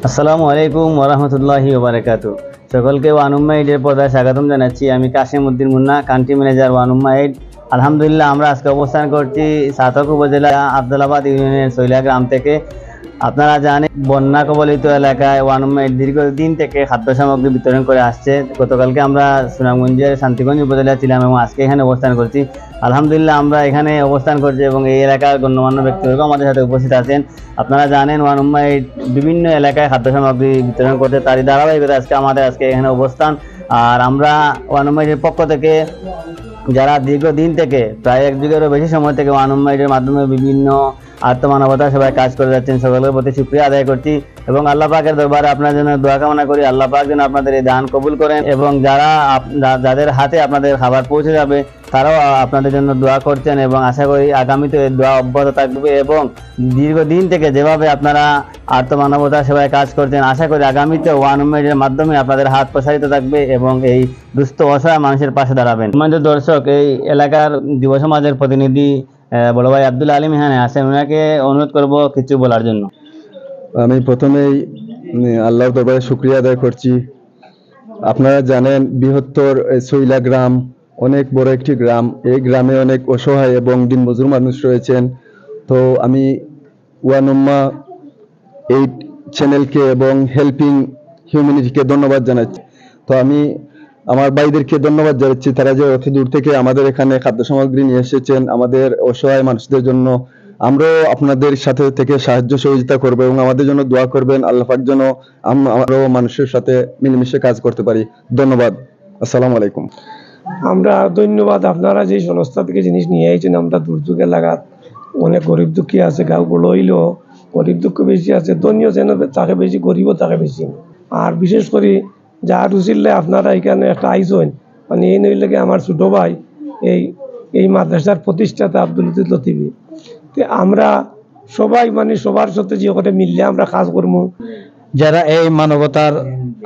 আসসালামু আলাইকুম ওরহমতুল্লাহি ওবারাকাতু। সকলকে ওয়ানুম্মা এইডের পর্দায় স্বাগতম জানাচ্ছি। আমি কাশিম উদ্দিন মুন্না, কান্ট্রি ম্যানেজার ওয়ানুম্মা এইড। আলহামদুলিল্লাহ, আমরা আজকে অবস্থান করছি সাতক উপজেলা আব্দুলাবাদ ইউনিয়নের সৈলা গ্রাম থেকে। আপনারা জানেন, বন্যা কবলিত এলাকায় ওয়ানুম্মা এইড দীর্ঘদিন থেকে খাদ্য সামগ্রী বিতরণ করে আসছে। গতকালকে আমরা সুনামগঞ্জের শান্তিগঞ্জ উপজেলা ছিলাম এবং আজকে এখানে অবস্থান করছি। আলহামদুলিল্লাহ, আমরা এখানে অবস্থান করছি এবং এই এলাকার গণ্যমান্য ব্যক্তিবর্গ আমাদের সাথে উপস্থিত আছেন। আপনারা জানেন, ওয়ানুম্মা এইড বিভিন্ন এলাকায় খাদ্য সামগ্রী বিতরণ করতে, তারই ধারাবাহিকতা আজকে এখানে অবস্থান। আর আমরা ওয়ানুম্মা এইডের পক্ষ থেকে যারা দীর্ঘদিন থেকে প্রায় এক যুগেরও বেশি সময় থেকে ওয়ানুম্মা এইডের মাধ্যমে বিভিন্ন আত্মমানবতা সেবায় কাজ করে যাচ্ছেন, সকলের প্রতি শুকরিয়া আদায় করছি এবং আল্লাহ পাকের দরবারে আপনার জন্য দোয়া কামনা করি। আল্লাহ পাক যেন আপনাদের এই দান কবুল করেন এবং যাদের হাতে আপনাদের খাবার পৌঁছে যাবে তারাও আপনাদের জন্য দোয়া করছেন এবং আশা করি আগামীতে এই দোয়া অব্যাহত থাকবে। এবং দীর্ঘদিন থেকে যেভাবে আপনারা আত্মমানবতা সেবায় কাজ করছেন, আশা করি আগামীতে ওয়ানুম্মা এইডের মাধ্যমে আপনাদের হাত প্রসারিত থাকবে এবং এই দুস্থ অসহায় মানুষের পাশে দাঁড়াবেন। আমাদের দর্শক, এই এলাকার যুব সমাজের প্রতিনিধি বড় ভাই আব্দুল আলিম এখানে আছেন, ওনাকে অনুরোধ করব কিছু বলার জন্য। আমি প্রথমেই আল্লাহর দরবারে শুকরিয়া আদায় করছি। আপনারা জানেন, বৃহত্তর সৈলা গ্রাম অনেক বড় একটি গ্রাম। এই গ্রামে অনেক অসহায় এবং দিনমজুর মানুষ রয়েছেন। তো আমি ওয়ানুম্মা এইড চ্যানেলকে এবং হেল্পিং হিউম্যানিটিকে ধন্যবাদ জানাচ্ছি। তো আমি আমার ভাইদেরকে ধন্যবাদ জানাচ্ছি, তারা যে অতি দূর থেকে আমাদের এখানে খাদ্য সামগ্রী নিয়ে এসেছেন আমাদের অসহায় মানুষদের জন্য। আমরাও আপনাদের সাথে থেকে সাহায্য সহযোগিতা করবো এবং আমাদের জন্য দোয়া করবেন। আল্লাহ পাক যেন আমরাও মানুষের সাথে মিলেমিশে কাজ করতে পারি। ধন্যবাদ। আসসালামু আলাইকুম। আমরা ধন্যবাদ। আপনারা যে সংস্থা থেকে জিনিস নিয়ে আইছেন, আমরা দুর্যোগ এলাকাত অনেক গরিব দুঃখী আছে, গাঁওগুলো হইলেও গরিব দুঃখ বেশি আছে। ধন্য যেন তাকে বেশি, গরিবও তাকে বেশি। আর বিশেষ করে যা রুচিলে আপনারা এখানে একটা আইসেন, মানে এই নইলে আমার ছোটো ভাই এই মাদ্রাসার প্রতিষ্ঠাতা আব্দুল লতিফি। তো আমরা সবাই মানে সবার সাথে যে করে মিললে আমরা কাজ করবো। যারা এই মানবতার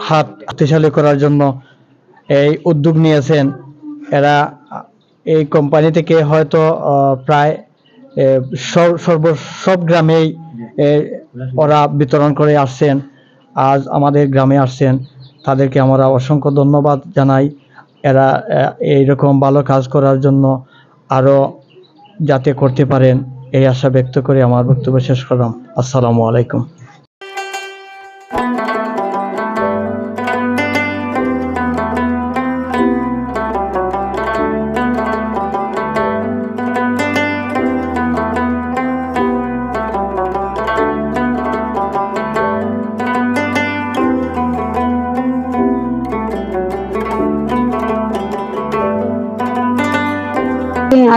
হাত হাতিশালী করার জন্য এই উদ্যোগ নিয়েছেন, এরা এই কোম্পানি থেকে হয়তো প্রায় সব গ্রামেই ওরা বিতরণ করে আসছেন। আজ আমাদের গ্রামে আসছেন, তাদেরকে আমরা অসংখ্য ধন্যবাদ জানাই। এরা এইরকম ভালো কাজ করার জন্য আরও যাতে করতে পারেন এই আশা ব্যক্ত করে আমার বক্তব্য শেষ করলাম। আসসালামু আলাইকুম।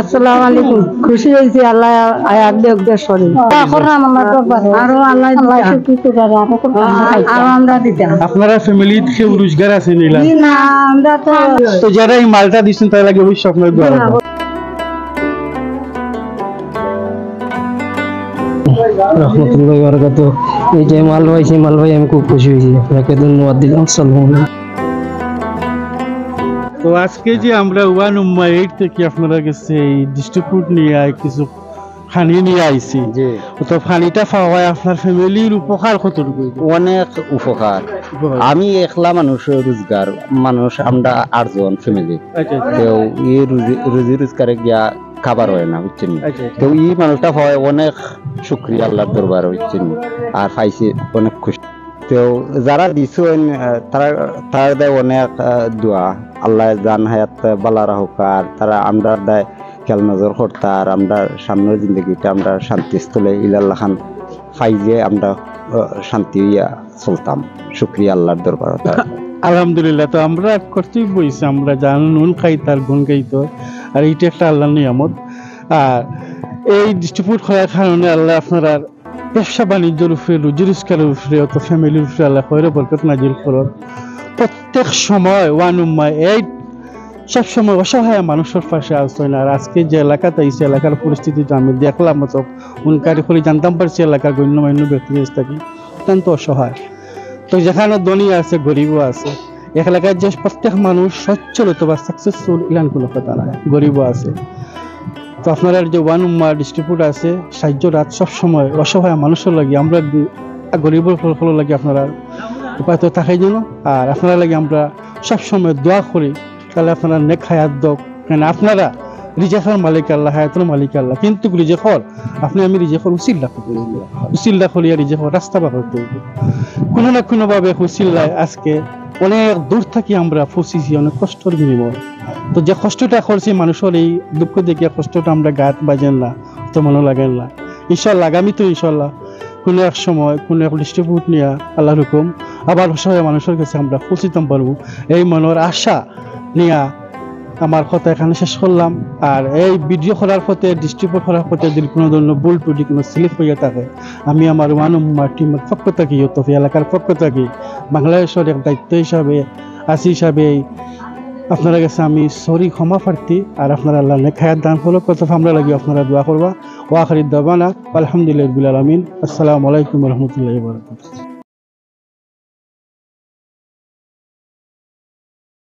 আসসালামু আলাইকুম। খুশি হয়েছি, আল্লাহ আপনারা ফ্যামিলি কেউ রোজগার আছে নিলা তো যারা এই মালটা দিচ্ছেন তার লাগে অবশ্যই আপনার দোয়া রাখবেন। রহমতুল্লাহি ওয়া বারাকাতুহু। এই যে মাল ভাই আমি খুব খুশি হয়েছি, আপনাকে ধন্যবাদ দিলাম। আসসালামু আলাইকুম। তো আজকে যে আমরা ওয়ানুম্মা এইড থেকে আপনারা কাছে এই ডিস্ট্রিবিউট নিয়ে কিছু পানি নিয়ে আইছি, তো পানিটা পাওয়া আপনার ফ্যামিলির উপকার কতটুকু? অনেক উপকার। আমি একলা মানুষ, রোজগার মানুষ, আমরা 8 জন ফ্যামিলি। কেউ এই রুজি রোজগারে গিয়া খাবার হয় না, বুঝছেন? তো এই মানুষটা হয় অনেক শুকরিয়া আল্লাহর দরবার, বুঝছেন? আর পাইছি অনেক খুশি। তো যারা দিছেন তারা দেয় অনেক দোয়া, আল্লাহ জান হায়াত বালা রাখুক। আর তারা আমরা দেয় খেয়াল নজর করতা, আর আমরা সামনের জিন্দগিটা আমরা শান্তিস্থলে ইলাল্লাহ খান ফাইজে আমরা শান্তি হইয়া চলতাম। শুকরিয়া আল্লাহর দরবার। আলহামদুলিল্লাহ। তো আমরা কর্তব্য হয়েছে, আমরা জান নুন খাই তার গুণ গাইতো, আর এইটা একটা আল্লাহর নিয়ামত। আর এই ডিস্ট্রিবিউট করার কারণে আল্লাহ আপনারা ব্যবসা বাণিজ্যের উপরে, রুজি রোজগারের উপরে, অত ফ্যামিলির উপরে আল্লাহ খয়রে বরকত নাজিল করুন। প্রত্যেক সময় ওয়ানুম্মা এইড সবসময় অসহায় মানুষের পাশে আসছেন। আর আজকে যে এলাকাতে এই এলাকার পরিস্থিতিটা আমি দেখলাম, তো উনকারি করে জানতাম পারছি এলাকার গণ্যমান্য ব্যক্তি থাকি অত্যন্ত অসহায়। তো যেখানে ধনী আছে, গরিবও আছে। এক এলাকায় যে প্রত্যেক মানুষ সচ্ছল অথবা সাকসেসফুল ইলানগুলো কথা না, গরিবও আছে। তো আপনারা যে ওয়ানুম্মা ডিস্ট্রিবিউট আছে, সাহায্য রাত সবসময় অসহায় মানুষের লাগে আমরা আর গরিবের ফল লাগে আপনারা উপায় তো থাকাই যেন। আর আপনারা লাগে আমরা সবসময় দোয়া করি, তাহলে আপনারা নেক হায়াত দোক, কেন আপনারা রিজেকের মালিক আল্লাহ, হায়াতের মালিক আল্লাহ, কিন্তু রিজেকর আপনি আমি রিজেকর উচিল্লা করতে হইব, উচিল্লা করিয়া রিজেকর রাস্তা বা করতে হইব। কোনো না কোনোভাবে উচিল্লায় আজকে অনেক দূর থাকি আমরা ফসিছি, অনেক কষ্টের বিনিময়। তো যে কষ্টটা করছি মানুষের এই দুঃখ দেখিয়া কষ্টটা আমরা গাত বাজেন না, তো মনে লাগেন না। ইনশাল্লাহ আগামী তো ইনশাল্লাহ কোনো এক সময় কোনো এক ডিস্ট্রিবিউট নিয়ে আল্লাহর হুকুম আবার অসহায় মানুষের কাছে আমরা পৌঁছিতাম পারবো, এই মনের আশা নিয়ে আমার কথা এখানে শেষ করলাম। আর এই ভিডিও করার পথে, ডিস্ট্রিবিউট করার পথে যদি কোনো ধরনের ভুল টুটি কোনো স্লিপ হইয়া থাকে, আমি আমার ওয়ানুম্মার টিমের পক্ষ থাকি, তফি এলাকার পক্ষ থাকি, বাংলাদেশের এক দায়িত্ব হিসাবে আসি হিসাবে আপনারা কাছে আমি সরি ক্ষমা প্রার্থী। আর আপনারা আল্লাহ নেক হায়াত দান করুক, কত আমরা লাগি আপনারা দোয়া করবা। ওয়া আখির দাওয়ানা আলহামদুলিল্লাহি রাব্বিল আলামিন। আসসালামু আলাইকুম ওয়া রাহমাতুল্লাহি ওয়া বারাকাতুহু।